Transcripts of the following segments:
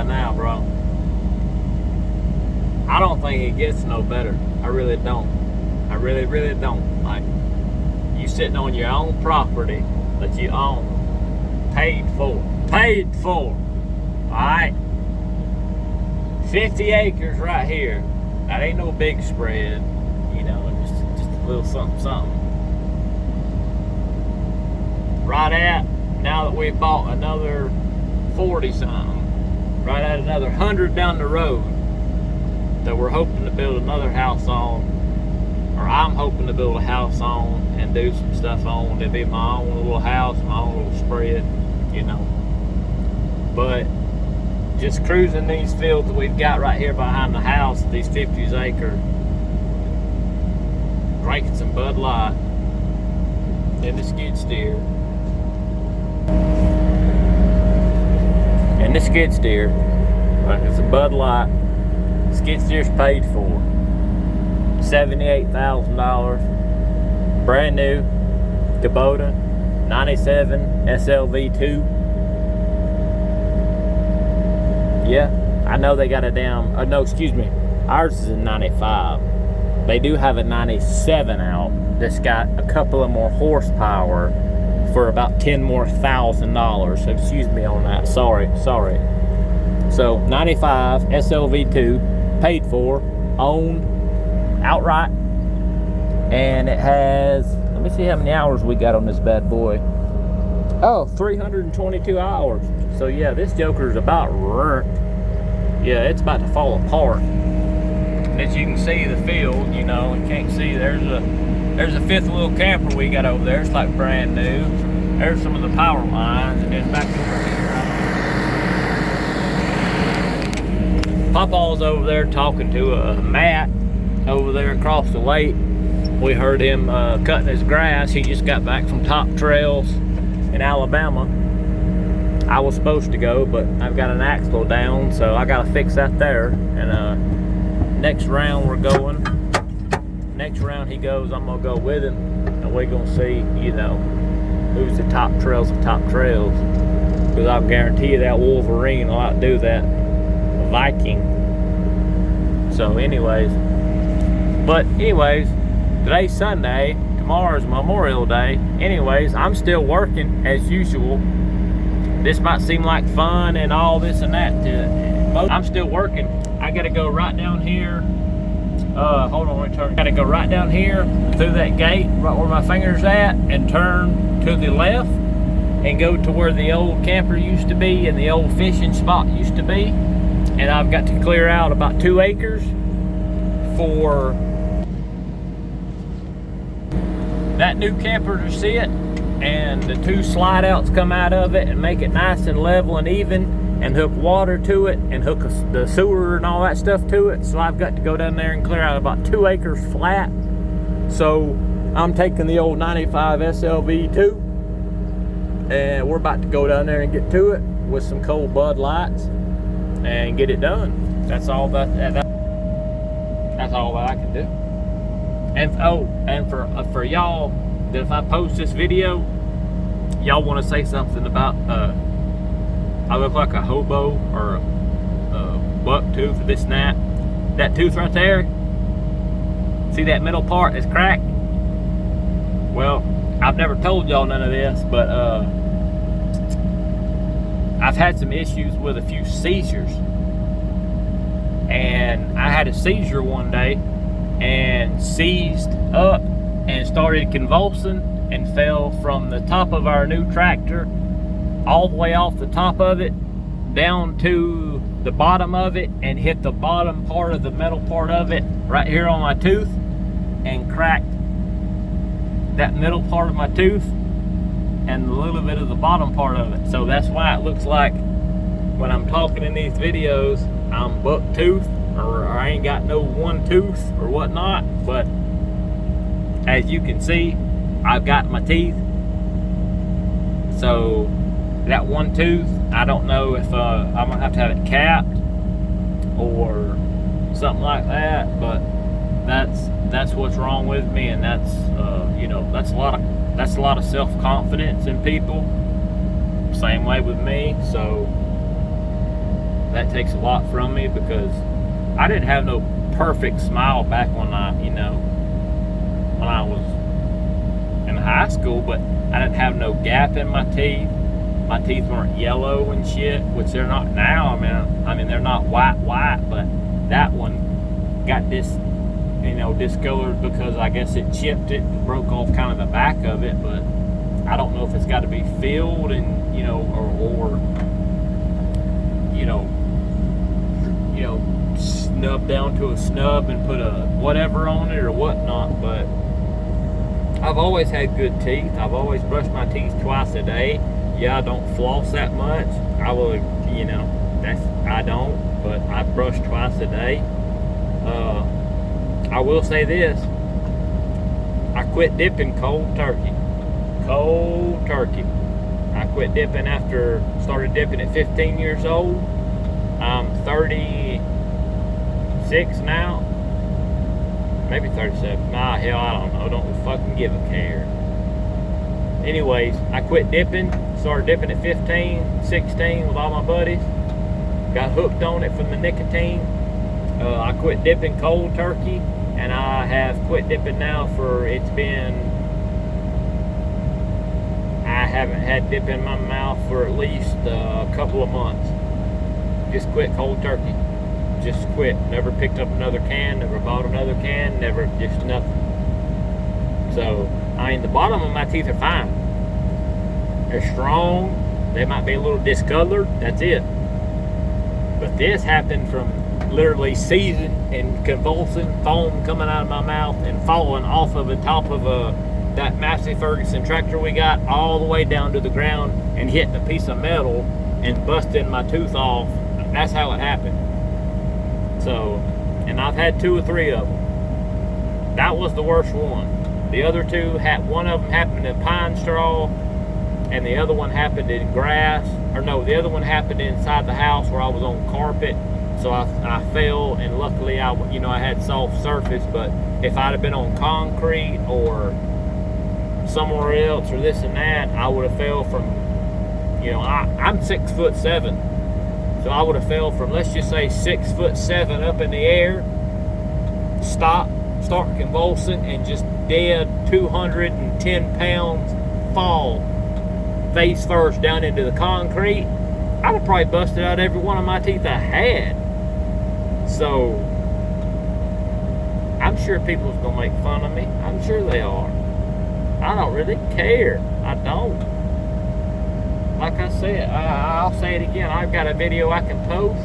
right now, bro. I don't think it gets no better. I really don't. I really, really don't. Like, you sitting on your own property that you own, paid for. Alright? 50 acres right here. That ain't no big spread. You know, just a little something. Right at, now that we bought another 40 something, right at another 100 down the road, that we're hoping to build another house on, or I'm hoping to build a house on and do some stuff on. It'll be my own little house, my own little spread, you know. But just cruising these fields that we've got right here behind the house, these 50 acres, drinking some Bud Light in the skid steer. And the skid steer, like it's a Bud Light. Skid steer's paid for. $78,000. Brand new Kubota 97 SLV2. Yeah, I know they got a damn, no, excuse me, ours is a 95. They do have a 97 out that's got a couple of more horsepower for about $10,000 more. So excuse me on that. Sorry. So 95 SLV2, paid for, owned, outright, and it has, let me see how many hours we got on this bad boy. Oh, 322 hours. So yeah, this joker is about burnt. Yeah, it's about to fall apart. And as you can see the field, you know, you can't see, there's a fifth little camper we got over there. It's like brand new. There's some of the power lines, and then back over here, Pawpaw's over there talking to Matt over there across the lake. We heard him cutting his grass. He just got back from Top Trails in Alabama. I was supposed to go, but I've got an axle down, so I gotta fix that there. And next round we're going. Next round he goes, I'm gonna go with him, and we're gonna see, you know, who's the top trails of top trails. Because I'll guarantee you that Wolverine will outdo that Viking. So anyways, today's Sunday, tomorrow's Memorial Day. Anyways, I'm still working as usual. This might seem like fun and all this and that. I'm still working. I gotta go right down here. Hold on, let me turn. Gotta go right down here through that gate, right where my finger's at, and turn to the left and go to where the old camper used to be and the old fishing spot used to be. And I've got to clear out about 2 acres for that new camper to sit, and the 2 slide outs come out of it and make it nice and level and even, and hook water to it and hook the sewer and all that stuff to it. So I've got to go down there and clear out about 2 acres flat. So I'm taking the old 95 SLV2, and we're about to go down there and get to it with some cold Bud Lights and get it done. That's all that's all that I can do. And for y'all, that if I post this video, y'all want to say something about I look like a hobo or a buck tooth or this and that. That tooth right there, see that middle part is cracked? Well, I've never told y'all none of this, but I've had some issues with a few seizures. And I had a seizure one day and seized up and started convulsing and fell from the top of our new tractor all the way off the top of it down to the bottom of it, and hit the bottom part of the metal part of it right here on my tooth, and cracked that middle part of my tooth and a little bit of the bottom part of it. So that's why it looks like when I'm talking in these videos I'm buck tooth, or I ain't got no one tooth or whatnot. But as you can see, I've got my teeth. So that one tooth, I don't know if I'm gonna have to have it capped or something like that, but that's what's wrong with me. And that's you know, that's a lot of self-confidence in people. Same way with me. So that takes a lot from me, because I didn't have no perfect smile back when I was in high school, but I didn't have no gap in my teeth. My teeth weren't yellow and shit, which they're not now. I mean they're not white, but that one got discolored because I guess it chipped it, broke off kind of the back of it. But I don't know if it's got to be filled and or snub down to a snub and put a whatever on it or whatnot. But I've always had good teeth. I've always brushed my teeth twice a day. Yeah, I don't floss that much. I don't, but I brush twice a day. I will say this: I quit dipping cold turkey. Cold turkey. I quit dipping started dipping at 15 years old. I'm 36 now. Maybe 37. Nah, hell, I don't know. Don't fucking give a care. Anyways, I quit dipping. Started dipping at 15, 16 with all my buddies. Got hooked on it from the nicotine. I quit dipping cold turkey, and I have quit dipping now I haven't had dip in my mouth for at least a couple of months. Just quit cold turkey. Just quit. Never picked up another can, never bought another can, never, just nothing. So, I mean, the bottom of my teeth are fine. They're strong. They might be a little discolored. That's it. But this happened from literally seizing and convulsing, foam coming out of my mouth and falling off of the top of that Massey Ferguson tractor we got all the way down to the ground and hitting a piece of metal and busting my tooth off. That's how it happened. So, and I've had 2 or 3 of them. That was the worst one. The other 2, one of them happened in pine straw, and the other one happened in grass. Or no, the other one happened inside the house where I was on carpet. So I fell, and luckily I had soft surface. But if I'd have been on concrete or somewhere else or this and that, I would have fell from, I'm 6'7". So I would have fell from, let's just say 6'7" up in the air, start convulsing, and just dead 210 pounds fall face first down into the concrete. I'd have probably busted out every one of my teeth I had. So I'm sure people's gonna make fun of me. I'm sure they are. I don't really care. I don't. Like I said, I'll say it again. I've got a video I can post.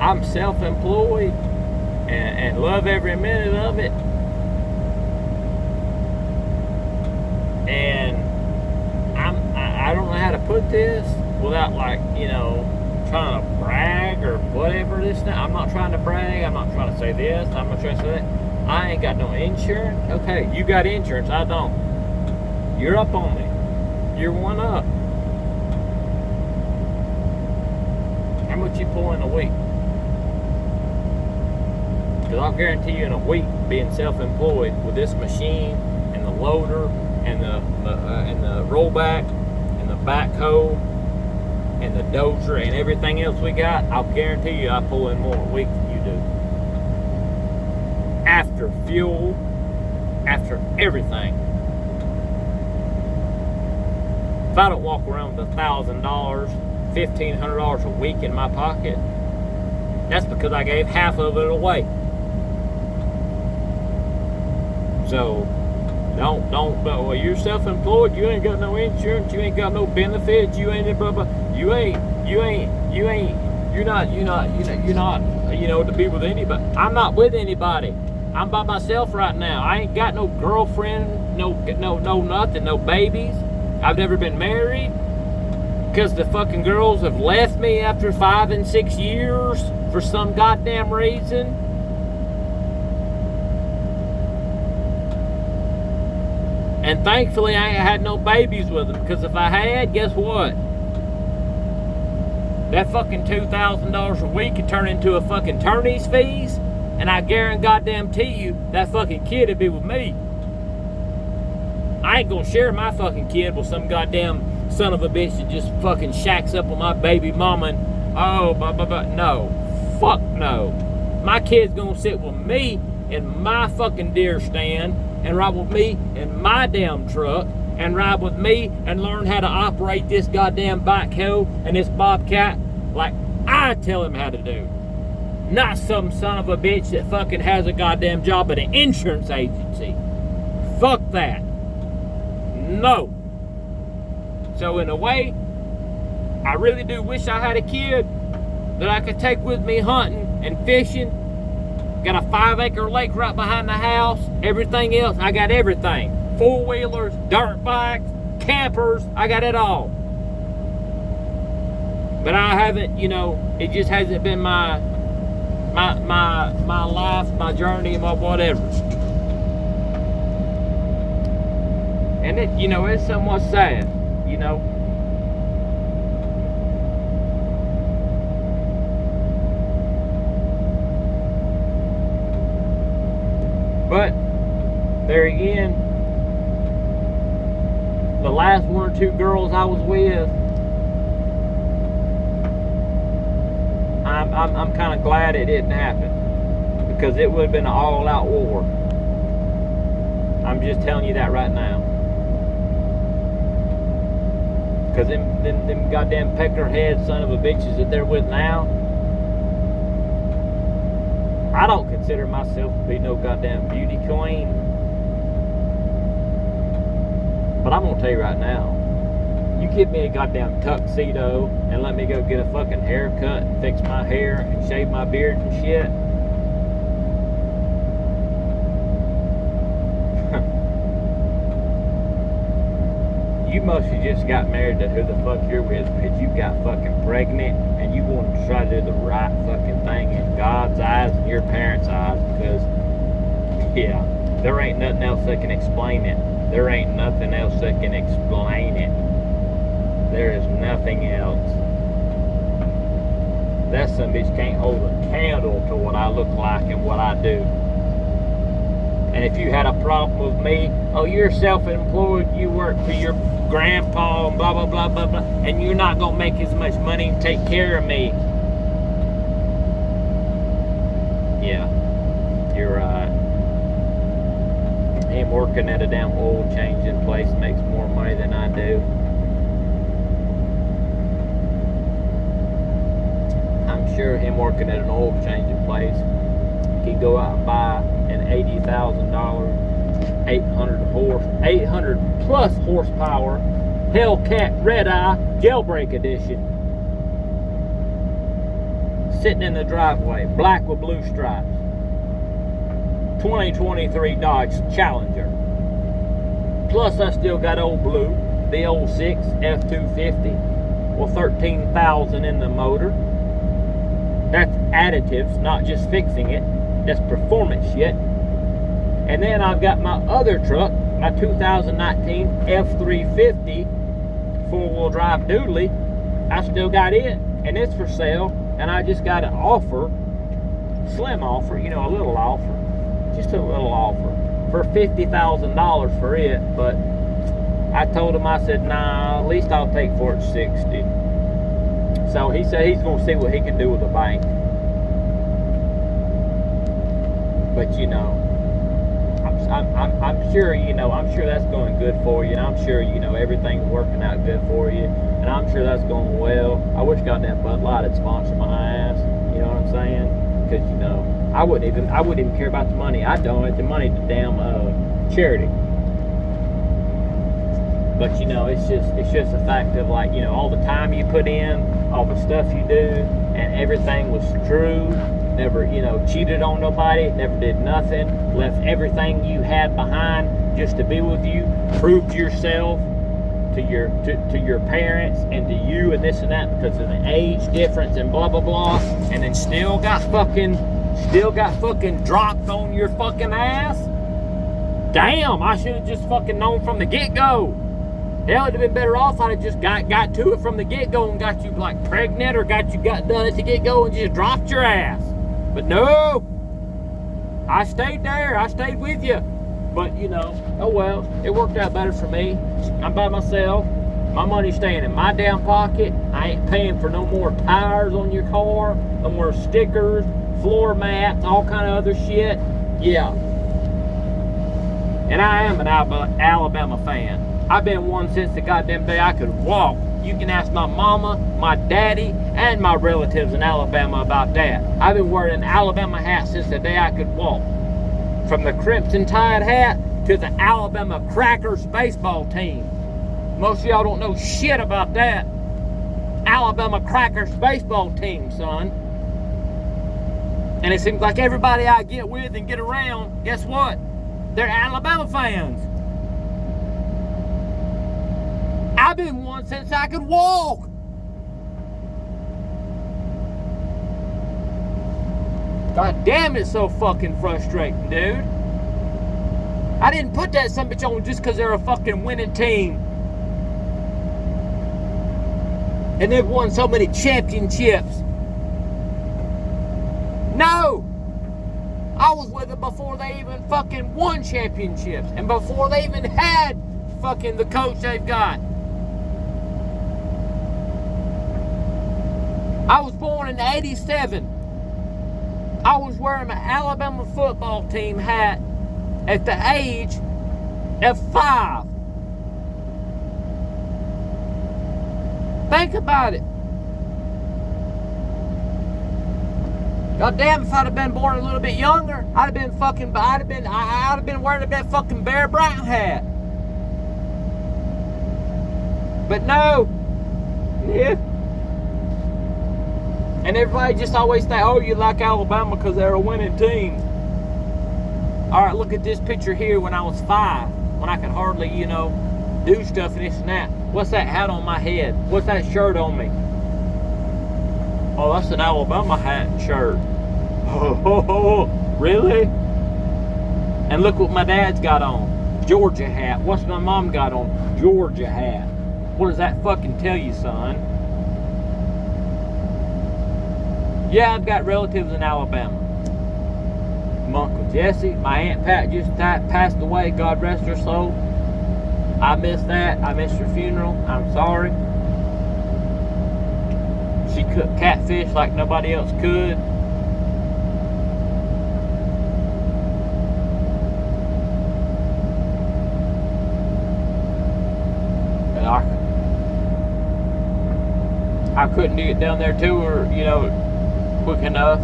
I'm self-employed and love every minute of it. And I don't know how to put this without trying to brag or whatever this now. I'm not trying to brag. I'm not trying to say this. I'm not trying to say that. I ain't got no insurance. Okay, you got insurance. I don't. You're up on me. You're one up. How much you pull in a week? Because I'll guarantee you in a week, being self-employed with this machine and the loader and the rollback and the backhoe and the dozer and everything else we got, I'll guarantee you I pull in more a week than you do. After fuel, after everything. If I don't walk around with $1,000, $1,500 a week in my pocket, that's because I gave half of it away. So, well, you're self-employed, you ain't got no insurance, you ain't got no benefits, you ain't blah blah, you're not, to be with anybody. I'm not with anybody. I'm by myself right now. I ain't got no girlfriend, no nothing, no babies. I've never been married because the fucking girls have left me after 5 and 6 years for some goddamn reason. And thankfully I ain't had no babies with them, because if I had, guess what? That fucking $2,000 a week could turn into a fucking attorney's fees, and I guarantee you that fucking kid would be with me. I ain't gonna share my fucking kid with some goddamn son of a bitch that just fucking shacks up with my baby mama and oh, blah, blah, blah. No. Fuck no. My kid's gonna sit with me in my fucking deer stand and ride with me in my damn truck and ride with me and learn how to operate this goddamn backhoe and this bobcat like I tell him how to do. Not some son of a bitch that fucking has a goddamn job at an insurance agency. Fuck that. No. So in a way, I really do wish I had a kid that I could take with me hunting and fishing. Got a 5-acre lake right behind the house. Everything else, I got everything. 4-wheelers, dirt bikes, campers, I got it all. But I haven't, you know, it just hasn't been my life, my journey, my whatever. And it, you know, it's somewhat sad, you know. But there again, the last 1 or 2 girls I was with, I'm kind of glad it didn't happen, because it would have been an all-out war. I'm just telling you that right now. Because them goddamn peckerhead son of a bitches that they're with now, I don't consider myself to be no goddamn beauty queen. But I'm gonna tell you right now, you give me a goddamn tuxedo and let me go get a fucking haircut and fix my hair and shave my beard and shit. You must have just got married to who the fuck you're with, because you got fucking pregnant and you want to try to do the right fucking thing in God's eyes and your parents' eyes, because, yeah, there ain't nothing else that can explain it. There ain't nothing else that can explain it. There is nothing else. That son bitch can't hold a candle to what I look like and what I do. And if you had a problem with me, oh, you're self-employed, you work for your grandpa and blah, blah, blah, blah, blah, and you're not going to make as much money and take care of me. Yeah, you're right. Him working at a damn oil changing place makes more money than I do. I'm sure him working at an oil changing place, he'd go out and buy an $80,000, 800 plus horsepower Hellcat Red Eye Jailbreak Edition, sitting in the driveway, black with blue stripes, 2023 Dodge Challenger. Plus I still got old blue, the 06 F250 with 13,000 in the motor. That's additives, not just fixing it. That's performance shit. And then I've got my other truck, my 2019 F350 4-wheel drive doodly. I still got it, and it's for sale. And I just got an offer, slim offer, you know, a little offer, just a little offer for $50,000 for it. But I told him, I said, nah, at least I'll take for it 60. So he said he's gonna see what he can do with the bank. But you know, I'm sure, you know, I'm sure that's going good for you, and I'm sure, you know, everything's working out good for you, and I'm sure that's going well. I wish goddamn Bud Light had sponsored my ass. You know what I'm saying? Because, you know, I wouldn't even care about the money. I donate the money to damn charity. But you know, it's just a fact of, like, you know, all the time you put in, all the stuff you do, and everything was true. Never, you know, cheated on nobody, never did nothing, left everything you had behind just to be with you, proved yourself to your parents and to you and this and that because of the age difference and blah blah blah, and then still got fucking dropped on your fucking ass. Damn, I should have just fucking known from the get-go. Hell, it'd have been better off if I'd have just got to it from the get-go and got you, like, pregnant, or got done at the get-go and just dropped your ass. But no, I stayed there. I stayed with you. But, you know, oh well, it worked out better for me. I'm by myself. My money's staying in my damn pocket. I ain't paying for no more tires on your car, no more stickers, floor mats, all kind of other shit. Yeah. And I am an Alabama fan. I've been one since the goddamn day I could walk. You can ask my mama, my daddy, and my relatives in Alabama about that. I've been wearing an Alabama hat since the day I could walk. From the Crimson Tide hat to the Alabama Crackers baseball team. Most of y'all don't know shit about that. Alabama Crackers baseball team, son. And it seems like everybody I get with and get around, guess what? They're Alabama fans. I've been one since I could walk. God damn, it's so fucking frustrating, dude. I didn't put that son bitch on just because they're a fucking winning team. And they've won so many championships. No! I was with them before they even fucking won championships. And before they even had fucking the coach they've got. I was born in '87. I was wearing an Alabama football team hat at the age of 5. Think about it. God damn, if I'd have been born a little bit younger, I'd have been wearing that fucking Bear Bryant hat. But no. Yeah. And everybody just always think, oh, you like Alabama because they're a winning team. All right, look at this picture here when I was 5, when I could hardly, do stuff and this and that. What's that hat on my head? What's that shirt on me? Oh, that's an Alabama hat and shirt. Oh, really? And look what my dad's got on. Georgia hat. What's my mom got on? Georgia hat. What does that fucking tell you, son? Yeah, I've got relatives in Alabama. My Uncle Jesse, my Aunt Pat just passed away, God rest her soul. I missed that. I missed her funeral. I'm sorry. She cooked catfish like nobody else could. And I couldn't get down there to her, quick enough.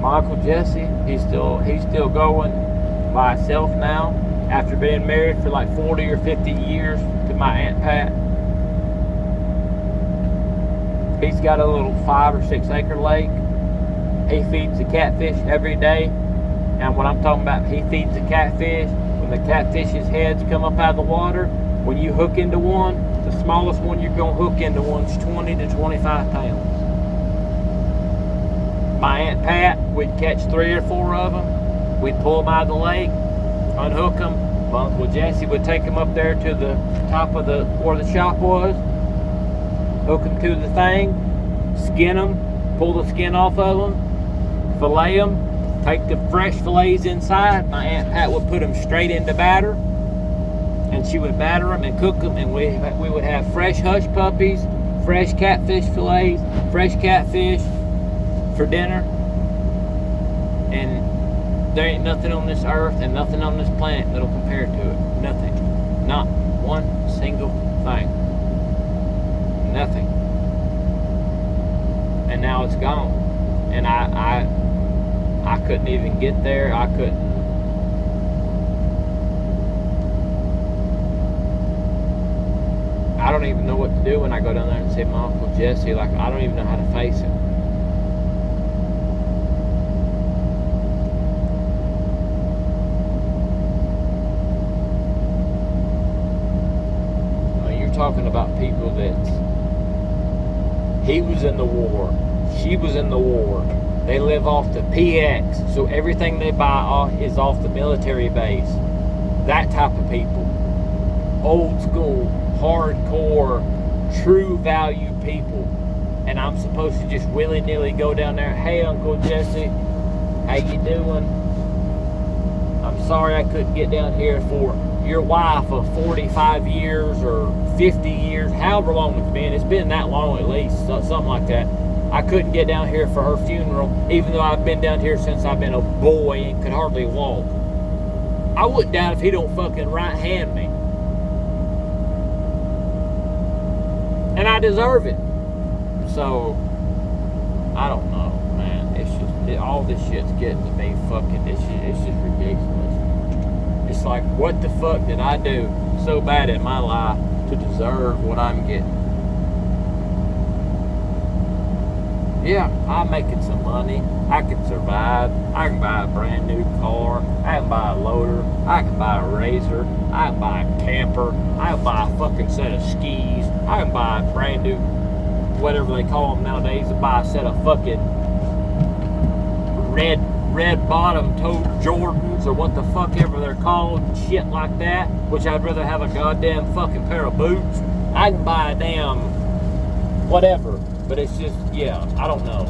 My Uncle Jesse, he's still going by himself now after being married for like 40 or 50 years to my Aunt Pat. He's got a little 5 or 6 acre lake. He feeds the catfish every day. And what I'm talking about, he feeds the catfish. When the catfish's heads come up out of the water, when you hook into one, the smallest one you're going to hook into one's 20 to 25 pounds. My Aunt Pat, we'd catch 3 or 4 of them. We'd pull them out of the lake, unhook them. My Uncle Jesse would take them up there to the top of where the shop was, hook them to the thing, skin them, pull the skin off of them, fillet them, take the fresh fillets inside. My Aunt Pat would put them straight into batter, and she would batter them and cook them, and we would have fresh hush puppies, fresh catfish fillets, fresh catfish for dinner. And there ain't nothing on this earth and nothing on this planet that'll compare to it. Nothing. Not one single thing. Nothing. And now it's gone. And I couldn't even get there. I couldn't. I don't even know what to do when I go down there and see my Uncle Jesse. Like, I don't even know how to face him. Talking about people that he was in the war, she was in the war, they live off the PX, so everything they buy is off the military base. That type of people, old school, hardcore, true value people. And I'm supposed to just willy-nilly go down there, hey Uncle Jesse, how you doing? I'm sorry I couldn't get down here for your wife of 45 years or 50 years, however long it's been. It's been that long at least, something like that. I couldn't get down here for her funeral, even though I've been down here since I've been a boy and could hardly walk. I wouldn't doubt if he don't fucking right hand me. And I deserve it. So, I don't know, man. It's just, all this shit's getting to me fucking, it's just ridiculous. It's like, what the fuck did I do so bad in my life to deserve what I'm getting? Yeah, I'm making some money. I can survive. I can buy a brand new car. I can buy a loader. I can buy a razor. I can buy a camper. I can buy a fucking set of skis. I can buy a brand new, whatever they call them nowadays, to buy a set of fucking red bottom toe Jordans or what the fuck ever they're called, shit like that, which I'd rather have a goddamn fucking pair of boots. I can buy a damn whatever, but it's just, yeah, I don't know.